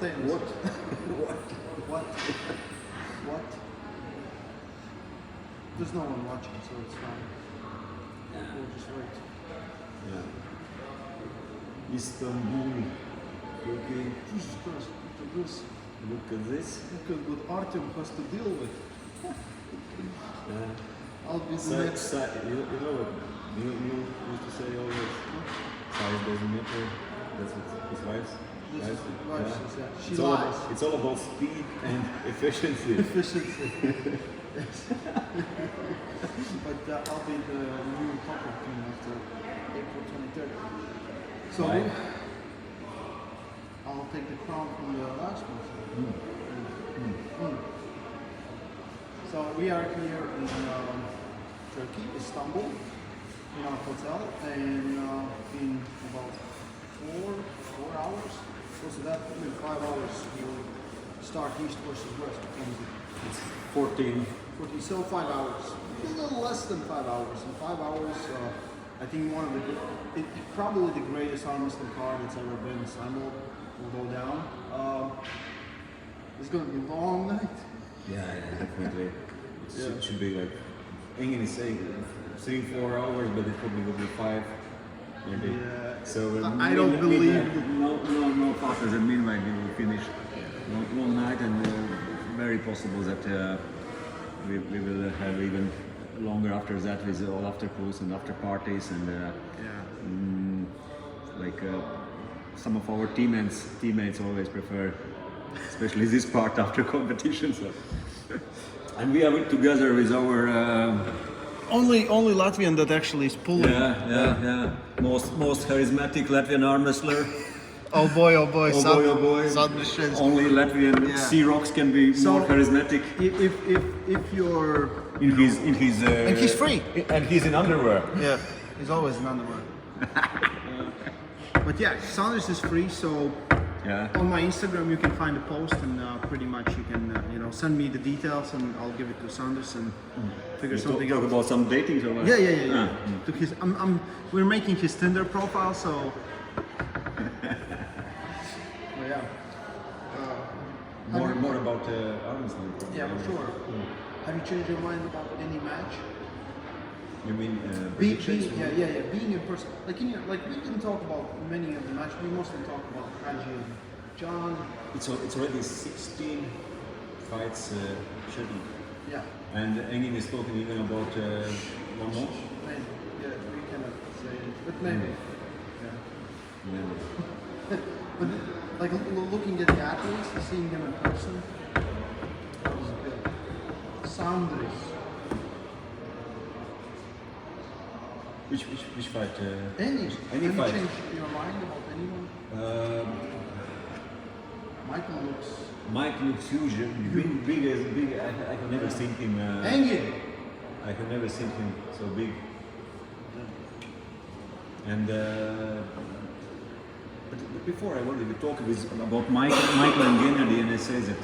things. What? What? What? There's no one watching, so it's fine. Yeah. We'll just wait. Yeah. Istanbul. Okay. Jesus Christ, look at this. Look at this. Look at what Artyom has to deal with. I'll be the next. You know what? You used to say always, size doesn't matter. That's what his wife's. This is the wife says, yeah. She It's lies. it's all about speed and efficiency. Efficiency. Yes. But I'll be the new top of team after April 23rd. So Why? I'll take the crown from the last one. So we are here in Turkey, Istanbul, in our hotel, and in about four hours, close to that, in 5 hours, we'll start east versus west. It's 14. So 5 hours, a little less than 5 hours. In 5 hours, I think one of probably the greatest Armwrestling card that's ever been assembled will go down. It's going to be a long night. Yeah, definitely. It should be like, Evgeny is saying 3-4 hours, but it probably will be 5. Maybe. Yeah. So I don't believe. No faster. Meanwhile, we will finish long night, and very possible that we will have even longer after that with all after pools and after parties and some of our teammates always prefer, especially this part after competition. So. And we are together with our. Only Latvian that actually is pulling. Yeah. Most charismatic Latvian arm wrestler. Oh boy. Oh boy. Sandris. Only Latvian Sea-Rocks can be more charismatic. If you're in his and he's free. And he's in underwear. Yeah, he's always in underwear. But yeah, Sandris is free, so on my Instagram you can find a post, and pretty much you can send me the details, and I'll give it to Sandris and figure something out. Talk about some dating or what? Yeah. To his, we're making his Tinder profile, so. More about Armwrestling. Yeah, for sure. Have you changed your mind about any match? You mean Being in person. Like we didn't talk about many of the matches. We mostly talked about Angie and John. It's already 16 fights scheduled. Yeah. And Angie is talking even about one more. Maybe. Yeah, we cannot say it, but maybe. Maybe. But like looking at the athletes, seeing them in person, that was good. Sandris. Which fight? Any fight. Have you changed your mind about anyone? Mike looks huge. Big. I have never seen him. Angie. I have never seen him so big. And but before I wanted to talk About Michael and Gennady, and I say that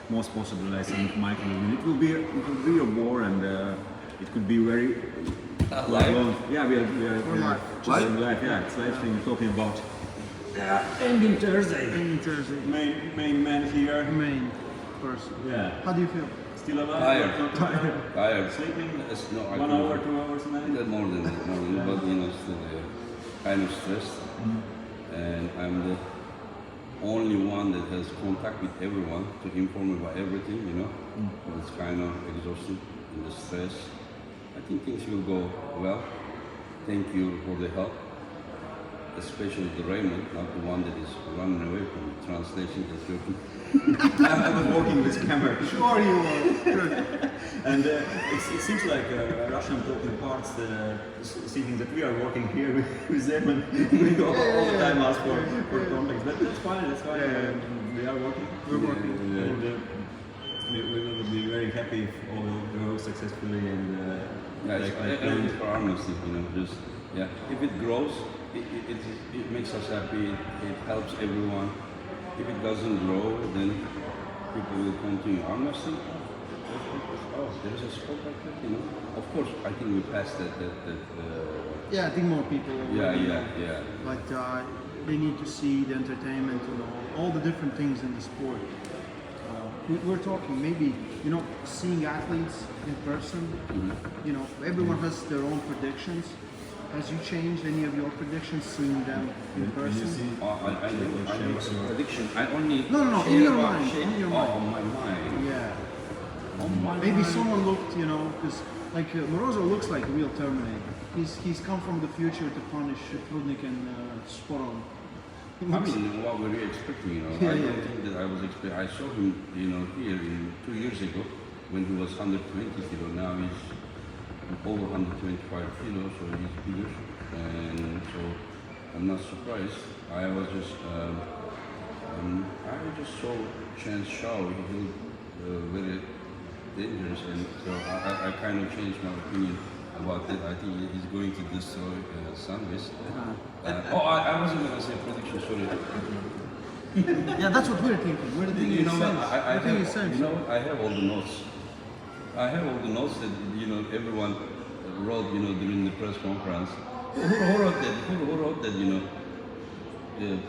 most possible I think Michael will win. It will be a war, and it could be very live. Yeah, we are live. Yeah, it's live thing talking about ending Thursday. Main man here. Main person. Yeah. How do you feel? Still alive? Tired. Sleeping? No, 1 hour, 2 hours a night? More than that, but still kind of stressed. And I'm the only one that has contact with everyone to inform about everything, But it's kind of exhausting and the stress. I think things will go well. Thank you for the help, especially the Raymond, not the one that is running away from the translation that's working. I was working with camera. Sure you were. And it seems like Russian talking parts thinking that we are working here with them and we all the time ask for contacts. But that's fine. We are working. We're working. We will be very happy if all will go successfully and it's for honesty, if it grows, it makes us happy, it helps everyone. If it doesn't grow, then people will continue. Honestly, Oh, there is a sport like that, you know. Of course, I think we passed that. Yeah, I think more people. Yeah. But they need to see the entertainment, you know, all the different things in the sport. We're talking maybe, you know, seeing athletes in person. You know, everyone has their own predictions. Has you changed any of your predictions seeing them in person? I know prediction. I only No, in your mind. In your mind. on my mind. Yeah. On my Maybe mind. someone looked, you know, because like Morozov looks like a real Terminator. He's come from the future to punish Prudnyk and Sporrong. I mean, what were you expecting? You know, I don't think that I was expecting. I saw him, you know, here 2 years ago when he was 120 kilo. Now he's over 125 kilos, so he's bigger, and so I'm not surprised. I was just, I just saw Chance Shaw. He looked very dangerous, and so I kind of changed my opinion about that. I think he's going to destroy Sandris. I wasn't going to say prediction, sorry. Yeah, that's what we're thinking. We're thinking You know the what? same. You know, I have all the notes. I have all the notes that, you know, everyone wrote, you know, during the press conference. Who wrote that? Who wrote that? You know,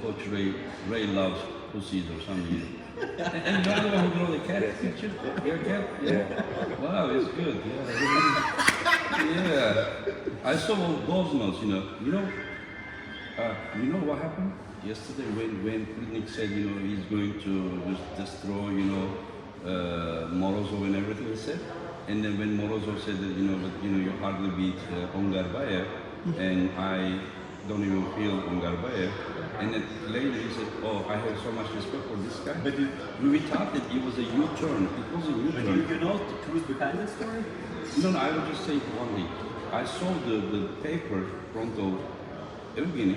Coach Ray loves pussies or something. And you're the one who drew the cat picture? Your cat? Yeah. Wow, it's good. Yeah. I saw all those notes, you know. You know what happened? Yesterday when Prudnyk said, you know, he's going to just destroy, you know, Morozov and everything he said. And then when Morozov said that, you hardly beat Ongarbayev, and I don't even feel Ongarbayev. And then later he said, oh, I have so much respect for this guy. But we thought that it was a U-turn. It was a U-turn. But you know the truth behind the story? No, I will just say one thing. I saw the paper front of Evgeny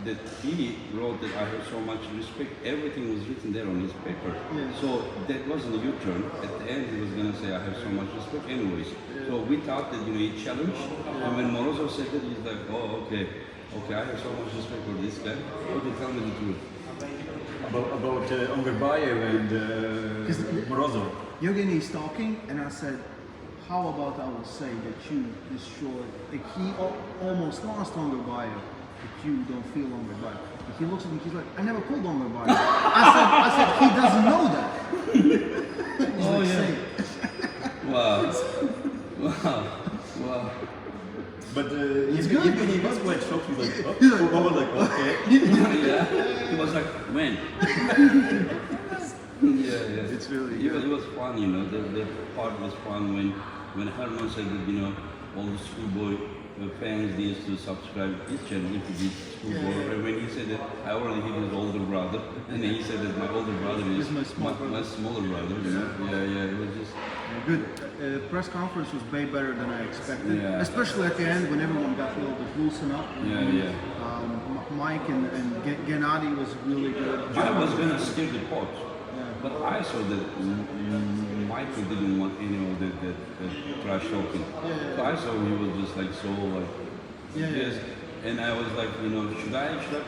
that he wrote that I have so much respect. Everything was written there on his paper. Yeah. So that wasn't a U-turn. At the end, he was going to say, I have so much respect anyways. So we thought that, he challenged. And when Morozov said that, he's like, oh, okay, I have so much respect for this guy. Okay, tell me the truth. About Ongarbayev and Morozov. Evgeny is talking, and I said, how about I will say that you destroyed, like he almost lost Ongarbayev, but you don't feel Ongarbayev. He looks at me, he's like, I never pulled Ongarbayev. I said, he doesn't know that. He's Oh, like, yeah. say it. Wow. But It's good. Evgeny was quite shocked. He's like, okay. Yeah. He was like, when? Yeah. It's really It was fun, the part was fun when Herman said that, all the schoolboy fans needs to subscribe his channel if he did schoolboy. Yeah. When he said that, I already hit his older brother, and then he said that my older brother is my small brother. my smaller brother, Yeah, it was just... Good. Press conference was way better than I expected, Yeah. especially at the end when everyone got a little bit loosened up. Yeah. Mike and Gennady was really good. I was gonna skip the pot, Yeah. but I saw that Michael didn't want any of that trash talking. So I saw he was just like so like this, and I was like, should I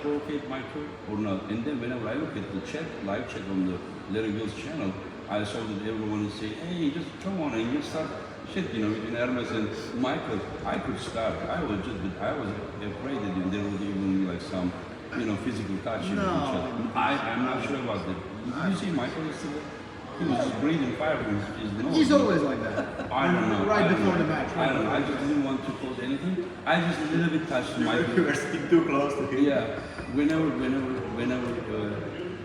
provocate Michael or not? And then whenever I look at the live chat on the Larry Will's channel, I saw that everyone is saying, hey, just come on and you start shit, between Hermes and Michael. I could start. I was afraid that there would even be like some, physical touch in each other. I'm not sure about that. Did you see Michael yesterday? He was just breathing fire from his nose. He's always like that. I don't know. Right I don't before know. the match. I don't know. I just didn't want to cause anything. I just a little bit touched Michael. You were sitting too close to him. Yeah. Whenever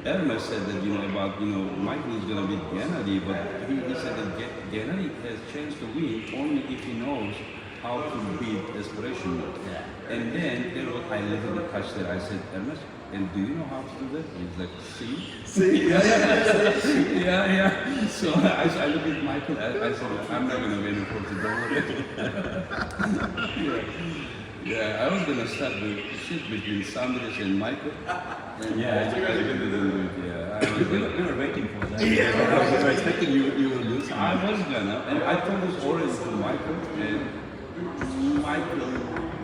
Hermes said that, about, Michael is going to beat Gennady, but he said that Gennady has chance to win only if he knows how to beat desperation mode. Yeah. And then there was, I literally touched that. I said, Hermes, and do you know how to do that? He's like, see? Yeah. So I looked at Michael, I said, I'm not going to win $40. Yeah, I was going to start the shit between Sandris and Michael. And I didn't do it. Yeah, I was like, We were waiting for that. We were expecting you will lose. I was gonna, and I told this already to Michael, and Michael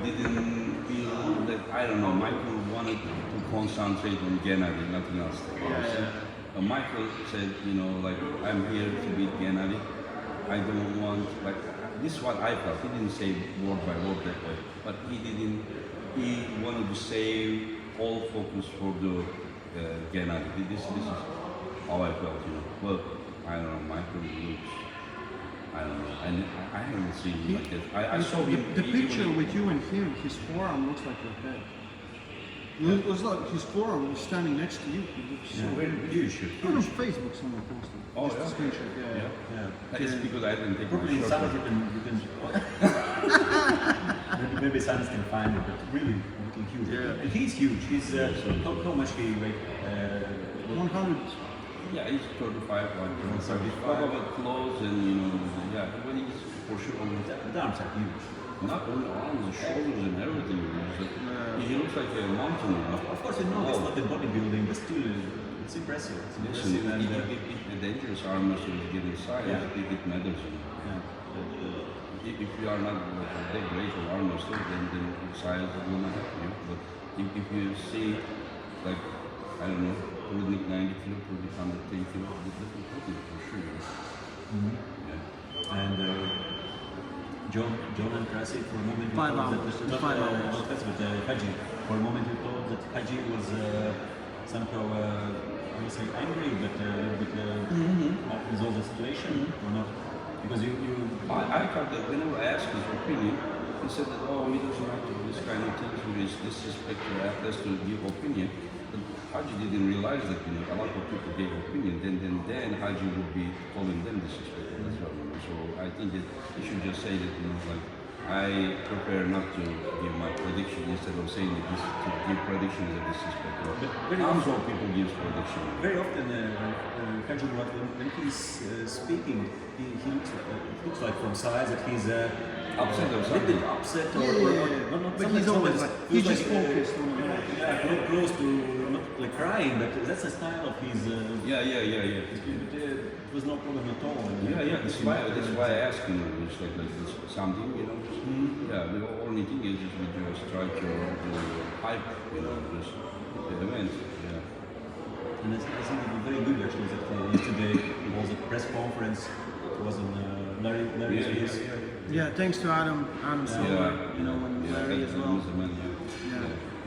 didn't feel that, I don't know, Michael wanted to concentrate on Gennady, nothing else. Michael said, I'm here to beat Gennady, I don't want, like, this is what I felt. He didn't say word by word that way, but he wanted to save all focus for the Gennady. This is how I felt, you know. Well, I don't know, Michael looks, I don't know, and I haven't seen him like that. I saw him. The picture with you and him, his forearm looks like your head. It was like his forearm was standing next to you. He looks so Very huge. on Facebook someone posted. Oh, Just yeah? a screenshot, yeah. It's because I didn't take Probably my in shirt Sandris off. you can maybe Sandris can find it, but really looking huge. Yeah. And he's huge. He's how much he weigh? 100. Yeah, he's 35, like, probably clothes and, you know, yeah, but he's for sure on The arms are huge. not only arms, the shoulders and everything. He looks like a mountain, you know. Of course, you know it's not the bodybuilding, but still it's impressive. It's Listen, impressive. And, if the dangerous arm is getting size, Yeah. it matters, you know. yeah. If you are not that great of arm muscle, then size will not help you. But if you see, like, I don't know, Prudnyk 90 kilo, Prudnyk 110 kilo, this will help you for sure. You know? Yeah. And John and Krasi for a moment. 5 thought hours. that- not, 5 hours. Not Krasi, but Haji. For a moment, you thought that Haji was somehow, I would say, angry, but a little bit resolve the situation, or not? Because you I thought that whenever I asked his opinion, he said that, oh, he doesn't like to do this kind of things with his disrespect to athletes to give opinion. But Haji didn't realize that, you know, a lot of people gave opinion, then Haji would be calling them disrespectful as well. You know? So I think that he should just say that, you know, like, I prefer not to give my prediction instead of saying that this, to give prediction is a disrespect. But very I'm often- sure people give prediction. very often Haji Murat, when he's speaking, he looks like from size that he's Upset or a little something. bit upset or Yeah. not But he's always like, he's just focused on close to not like crying, but that's the style of his. Yeah. It was no problem at all. Yeah, that's why I asked, you know, it's like this, something, you know, just, yeah, the only thing is just we just try to hype, you know, just the event, yeah. And I think it was very good actually that yesterday was a press conference. It was in Larry's place. Yeah, thanks to Adam Silver, you know, and Larry as well. He's the man,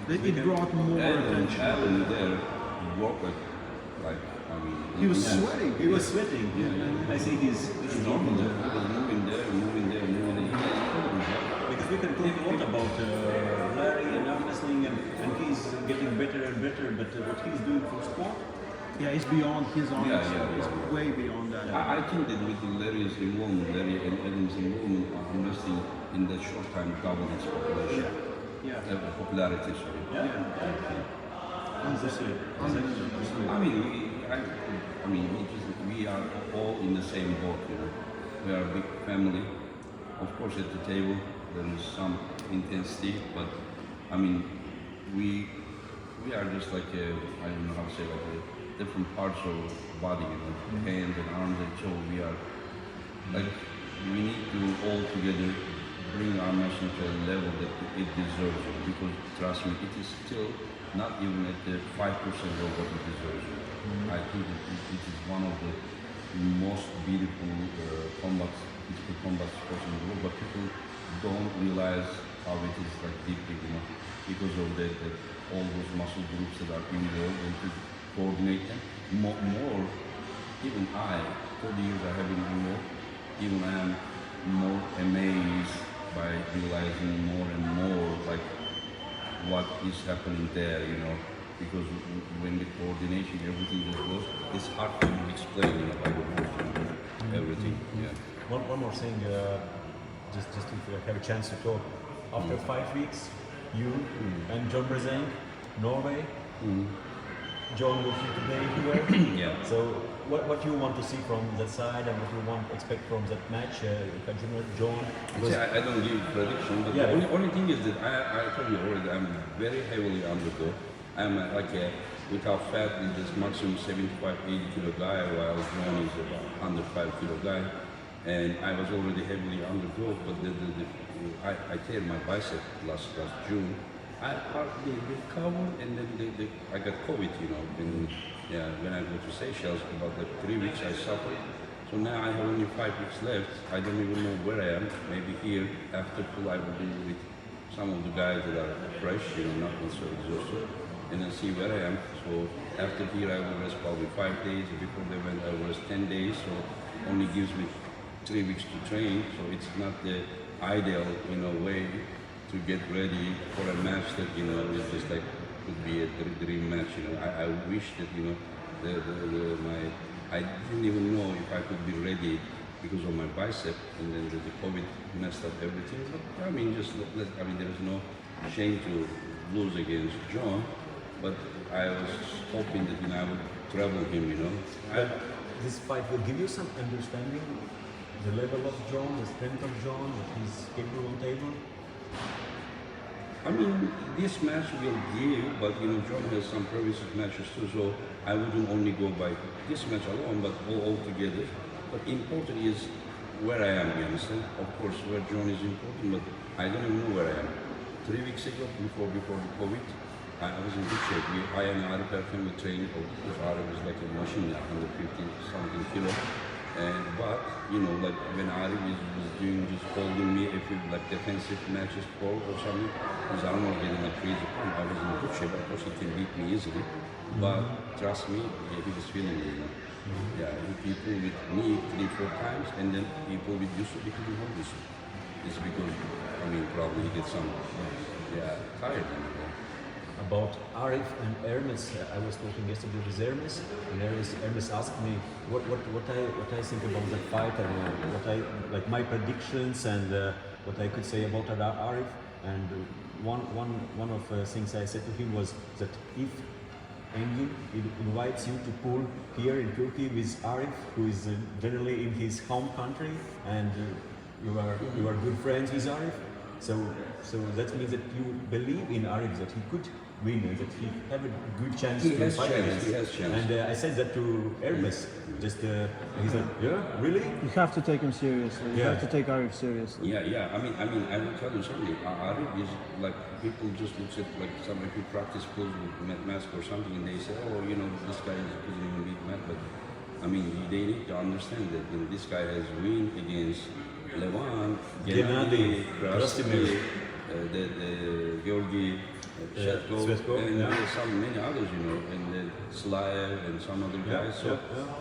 Yeah. It brought more attention. Adam there, he walked like, I mean, He was sweating. He was sweating. I think he's normal there. He was moving there. He did incredible job. because we can talk a lot about Larry and Armwrestling and he's getting better and better, but what he's doing for sport. Yeah, it's beyond his arms. Yeah. It's way beyond that. I think that with Larry's involvement, Larry and Adam's involvement, investing in that short time doubled its population. Yeah. Popularity, sorry. Understood. I mean, we are all in the same boat, you know. We are a big family. Of course, at the table there is some intensity, but I mean, we are just like I don't know how to say, like different parts of the body, you know, hands and arms, and so we are like we need to all together bring our muscle to a level that it deserves, you know, because trust me, it is still not even at the 5% of what it deserves. I think that it is one of the most beautiful physical combat sports in the world, but people don't realize how it is like deeply, you know, because of that all those muscle groups that are involved and to coordinate them. More, even I, 30 years I have been involved, even I am more amazed by realizing more and more like what is happening there, you know, because when the coordination, everything just goes, it's hard to explain, you know, by the words, you know, everything, yeah. One more thing, just if you have a chance to talk. After 5 weeks, you and John Brezeng, Norway. John was here today here. Yeah. So what you want to see from that side and what you want to expect from that match, John? See, I don't give prediction, but Yeah. the only thing is that I told you already, I'm very heavily underdog. I'm like without fat, is just maximum 75, 80 kilo guy, while John is about 105 kilo guy. And I was already heavily underdog, but I tear my bicep last June. I hardly recovered, and then I got COVID, you know. And yeah, when I go to Seychelles, about like 3 weeks I suffered. So So now I have only 5 weeks left. I don't even know where I am. Maybe here, after pool, I will be with some of the guys that are fresh, not so exhausted, and then see where I am. So after here, I will rest probably 5 days. Before the event, I will rest 10 days. So only gives me 3 weeks to train. So it's not the ideal, way to get ready for a match that, is just like could be a dream match. I wish that, I didn't even know if I could be ready because of my bicep, and then the COVID messed up everything. But I mean, there is no shame to lose against John, but I was hoping that I would travel him. This fight will give you some understanding the level of John, the strength of John, what he's capable on table. I mean, this match will give, but John has some previous matches too, so I wouldn't only go by this match alone, but all together. But important is where I am, you understand? Of course, where John is important, but I don't even know where I am. 3 weeks ago, before the COVID, I was in good shape. I and Arif are family training, because Arif is like a machine, 150 something kilo. But like when Arif was doing just holding me, if you like defensive matches or something, his arm was getting like crazy. I was in good shape. Of course, he can beat me easily, but trust me, he was feeling me. Yeah, he pulled with me 3-4 times, and then he pulled with Yusuf. He couldn't hold Yusuf. It's because probably he gets some tired. About Arif and Hermes, I was talking yesterday with Hermes, and Hermes asked me what I think about the fight and what I like my predictions and what I could say about Arif. And one of the things I said to him was that if Angie invites you to pool here in Turkey with Arif, who is generally in his home country, and you are good friends with Arif, so that means that you believe in Arif that he could win and that he have a good chance to fight against. He has chance. And I said that to Hermes. Just he's like, yeah, really? You have to take him seriously. You have to take Arif seriously. Yeah. I mean, I will tell you something. Arif is like people just look at like some if you practice close with mask or something, and they say, oh, this guy couldn't even beat Matt. But I mean, they need to understand that this guy has win against Levan, Gennady, Krasny, the Georgi. Cherkasov, and many others, and then Slayev and some other guys.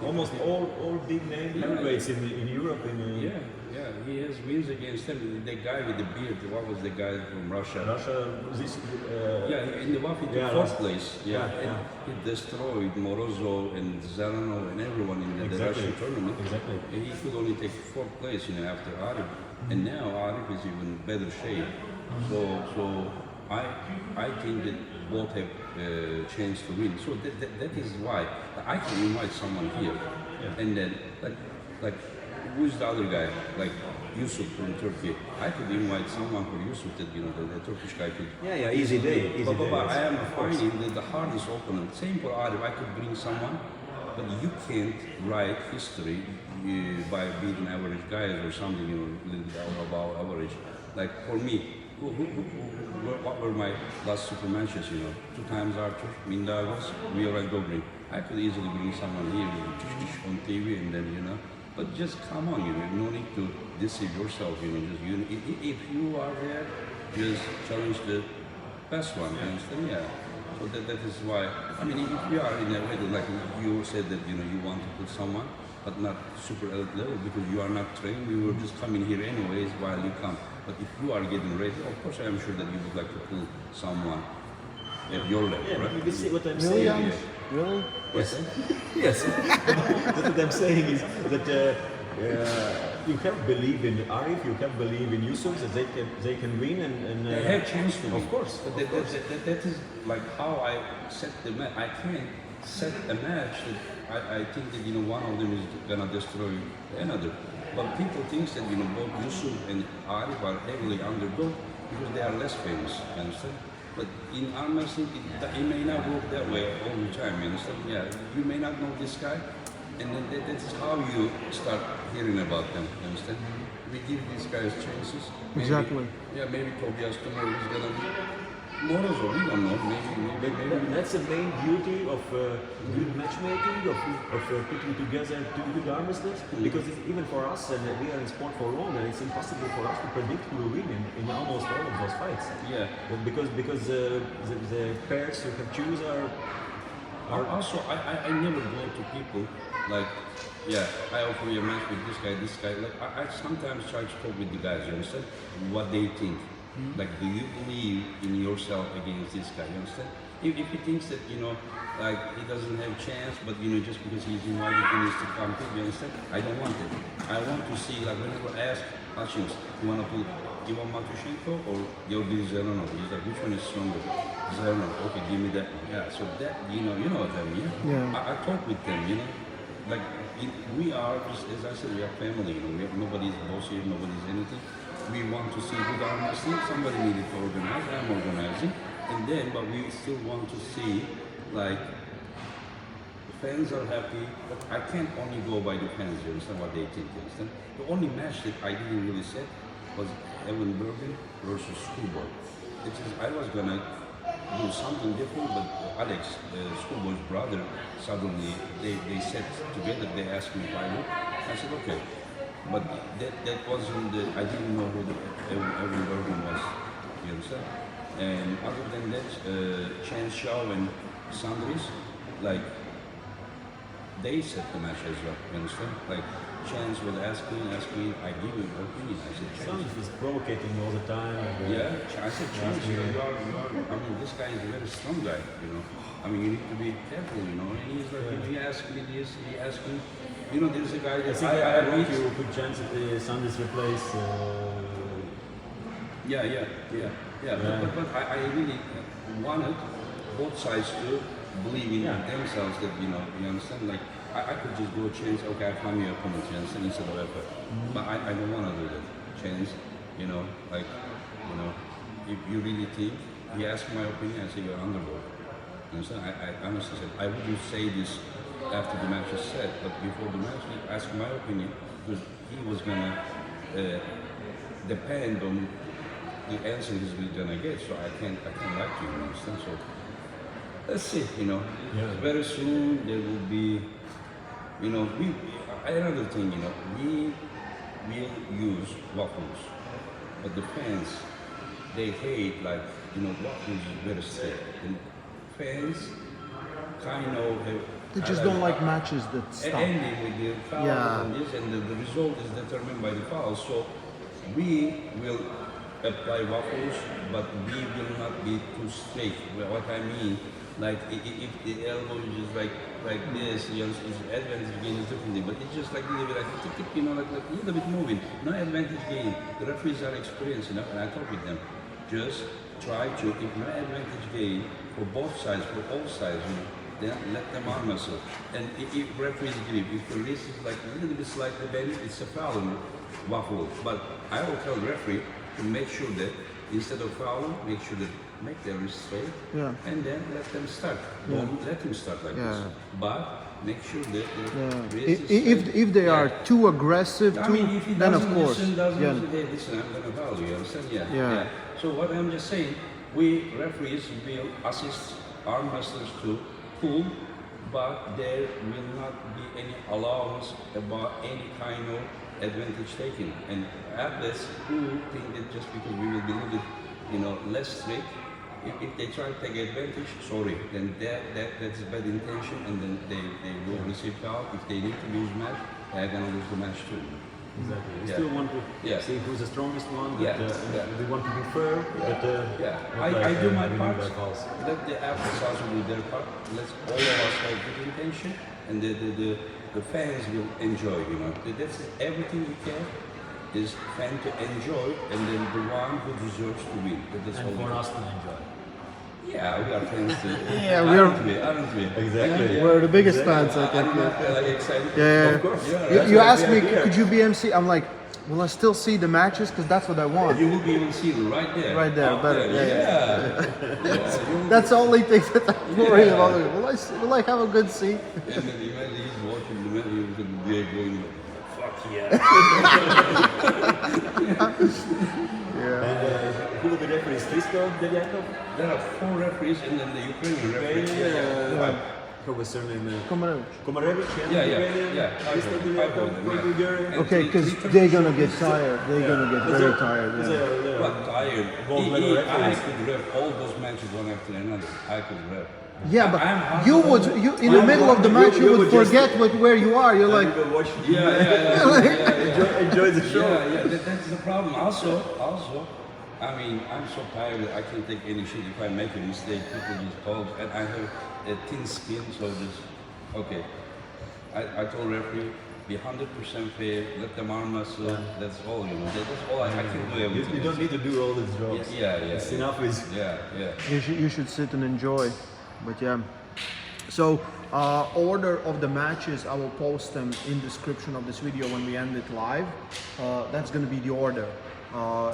Almost all big name heavyweights in Europe. He has wins against them. The guy with the beard, what was the guy from Russia? In the WAF he took 4th place. He destroyed Morozov and Zaranov and everyone in the Russian tournament. Exactly. And he could only take 4th place, after Arif. And now Arif is even better shape. So I think that both have a chance to win. So that is why I can invite someone here, and then like who's the other guy? Like Yusuf from Turkey. I could invite someone for Yusuf that the Turkish guy could. Easy day. But I am finding the hardest opponent. Same for Arif. I could bring someone, but you can't write history by beating average guys or something. A little bit above average. Like for me. What were my last super matches, 2 times Arthur, Mindagos, Miora Dobrin. I could easily bring someone here on TV and then, but just come on, no need to deceive yourself, if you are there, just challenge the best one, understand? So that is why, I mean, if you are in a way, like you said that, you want to put someone, but not super elite level because you are not trained, you will just come in here anyways while you come. But if you are getting ready, of course I am sure that you would like to pull someone at your level, right? You see what I'm saying? Really? Yes. What I'm saying is that you have believe in Arif, you have believe in Yusuf that they can win and they have chance to win. Of course. But that is like how I set the match. I can't set a match that I think that one of them is gonna destroy another. But people think that both Yusuf and Arif are heavily underdog because they are less famous, you understand? But in Armwrestling, it may not work that way all the time, you understand? You may not know this guy, and then that is how you start hearing about them, you understand? We give these guys chances. Maybe, Exactly. Maybe Tobias tomorrow is gonna be. Morozov, we don't know. Maybe. That's the main beauty of good matchmaking, of putting together two good arm wrestlers. Because even for us, and we are in sport for long, and it's impossible for us to predict who will win in almost all of those fights. Yeah. Because the pairs you have choose are Also, I never go to people like, yeah, I offer you a match with this guy. Like, I sometimes try to talk with the guys, you understand? What they think. Like, do you believe in yourself against this guy, you understand? If he thinks that, like, he doesn't have a chance, but, just because he's invited, he needs to compete, you understand? I don't want it. I want to see, like, whenever I ask Hutchings, you want to put Ivan Matushenko or Yıldızoğlu? He's like, which one is stronger? Zerno, okay, give me that one. Yeah, so that, you know what I mean, Yeah. I talk with them, like, we are, as I said, we are family, nobody's boss here, nobody's anything. We want to see good arm wrestling, somebody needed to organize, I'm organizing, and then, but we still want to see, like, fans are happy, but I can't only go by the fans, you understand what they think, you understand? The only match that I didn't really set was Evan Bergen versus Schoolboy. I was gonna do something different, but Alex, Schoolboy's brother, suddenly they said together, they asked me if I would. I said okay, but that wasn't I didn't know who the Evan Bergen was, you understand? And other than that, Chen Xiao and Sandris, like, they set the match as well, you understand? Like, Chance was asking, I give him an opinion. I said, Sandris is provocating all the time. Yeah, I said, Chance, I mean, this guy is a very strong guy, I mean, you need to be careful, And he's like, he asked me this, he asked me, there's a guy that I want you to put Chance at Sandris replace. But I really wanted both sides to believe in themselves that, you understand? Like, I could just go Chance, okay, I find your opponent, you understand, instead of effort. But I don't want to do that. Chance, if you really think, he asked my opinion, I say you're underdog. You understand? I honestly said, I wouldn't say this after the match is set, but before the match, he asked my opinion, because he was gonna depend on the answer he's gonna get, so I can't lie to you, understand? So, let's see, very soon there will be, another thing, we will use waffles, but the fans, they hate, like, waffles is very straight, and fans kind of have, They just don't like matches that stop. ending with the foul and this, and the result is determined by the foul, so we will apply waffles, but we will not be too straight. What I mean, like, if the elbow is just like this, it's advantage gain is differently, but it's just like a little bit like a little bit moving. No advantage gain. The referees are experienced enough, and I talk with them. Just try to, if no advantage gain for both sides, for all sides, then let them arm wrestle. And if referees agree, if the wrist is like a little bit slightly bent, it's a foul in waffle. But I will tell the referee to make sure that instead of fouling, make their wrist straight, and then let them start. Don't let them start like this. But make sure that the wrist is straight. If they are too aggressive, I mean, if he then of doesn't course. listen, hey, listen, I'm gonna foul you, understand? Yeah. So what I'm just saying, we referees will assist arm wrestlers to pull, but there will not be any allowance about any kind of advantage taken. And athletes who think that just because we will be a little bit, less strict, if they try to take advantage, sorry, then that's bad intention, and then they will receive foul. If they need to lose match, they're gonna lose the match too. Exactly. We still want to see who's the strongest one. But, we want to be fair. But I do my part. Let the athletes also do their part. Let's all of us have good intention, and the fans will enjoy. That's everything we can. Is fan to enjoy, and then the one who deserves to win. That's and all for us to enjoy. Yeah, we are fans too. Aren't we? Exactly. We're the biggest fans, I think. I'm not like excited. Yeah. Of course. You asked me, could you be MC? I'm like, will I still see the matches? Because that's what I want. You will be able to see them right there. Right there, Out better. Yeah. That's the only thing that I'm worried about. Will I have a good seat? And then imagine he's watching the man, he's going to be going, fuck yeah. Yeah. who are the referees? Christo, Deviakov? There are 4 referees and then the Ukrainian referee. How was surname? Komarevich. Komarevich, Christo Five of Deviakov them, from yeah. Bulgaria. Okay, because they're gonna get tired. They're gonna get very tired. Yeah. But tired. Gold medal I referees. could ref all those matches one after another. I could ref. Yeah, but I'm you would, in the middle of the match, you would just- forget where you are. You're like, You go watch Yeah. enjoy the show. That's the problem. Also, I mean, I'm so tired that I can't take any shit. If I make a mistake, people just talk, and I have a thin skin, so just okay. I told referee, be 100% fair. Let them arm us. That's all. You know, that's all. I can do everything. You don't need to do all these jobs. Yeah. It's enough with. Yeah. you should sit and enjoy. But yeah, so order of the matches, I will post them in description of this video when we end it live. That's going to be the order.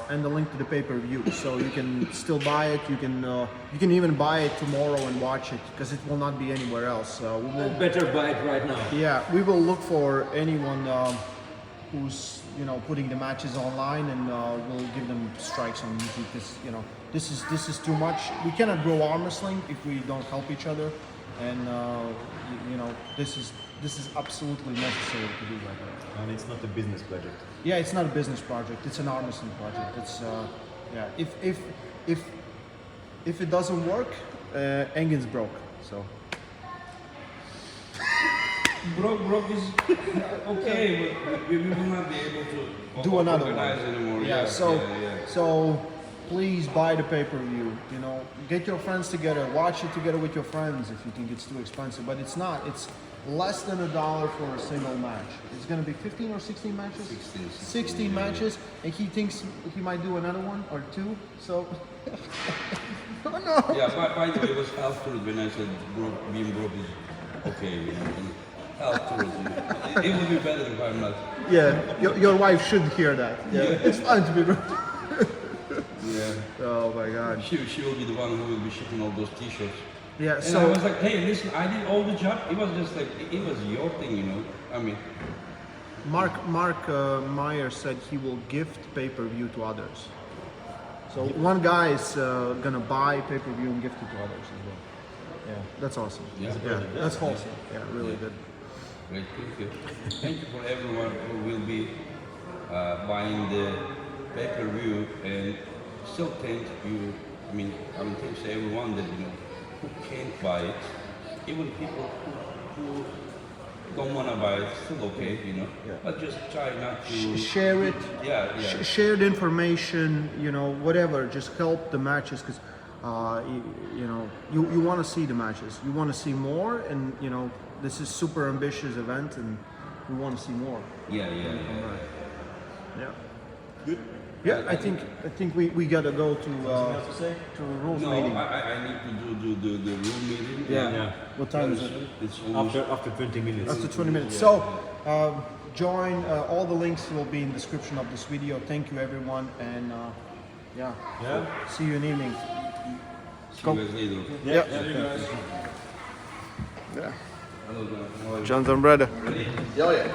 And the link to the pay-per-view, so you can still buy it. You can even buy it tomorrow and watch it because it will not be anywhere else. We will, Better buy it right now. yeah, we will look for anyone who's putting the matches online, and we'll give them strikes on YouTube. This is too much. We cannot grow arm wrestling if we don't help each other, and this is absolutely necessary to do right now. And it's not a business project. Yeah, it's not a business project. It's an arm wrestling project. It's if it doesn't work, Engin's broke. So Broke is okay, but we will not be able to do another organize one. anymore. So please buy the pay-per-view. Get your friends together, watch it together with your friends if you think it's too expensive. But it's not. It's less than $1 for a single match. It's going to be 15 or 16 matches? 16 matches, and he thinks he might do another one or 2, so... Oh, no. Yeah, by the way, it was health tourism when I said being broke is okay, and health tourism. It would be better if I'm not. Yeah, your wife should hear that. Yeah, it's fine to be broke. Yeah. Oh my God. She will be the one who will be shipping all those t-shirts. Yeah, And so... I was like, hey, listen, I did all the job. It was just like, it was your thing, I mean, Mark Meyer said he will gift pay-per-view to others. So one guy is gonna buy pay-per-view and gift it to others as well. Yeah, that's awesome. Yeah. That's wholesome. Yeah, really good. great, thank you. Thank you for everyone who will be buying the pay-per-view, and still thank you. I mean, thanks to everyone that, who can't buy it. Even people who don't want to buy it, still okay, But just try not to... Share it. Yeah. Share the information, whatever. Just help the matches because, you want to see the matches. You want to see more, and, this is super ambitious event, and we want to see more. Yeah. Yeah. Good. Yeah, I think we gotta go to rules No, meeting. I need to do the room meeting. Yeah. What time is it? It's almost... After 20 minutes. After 20 minutes. So, join. All the links will be in the description of this video. Thank you, everyone, and see you in the evening. See you guys later. Yeah. Hello, John. How are you? Jonathan Breda. Ready? Yeah.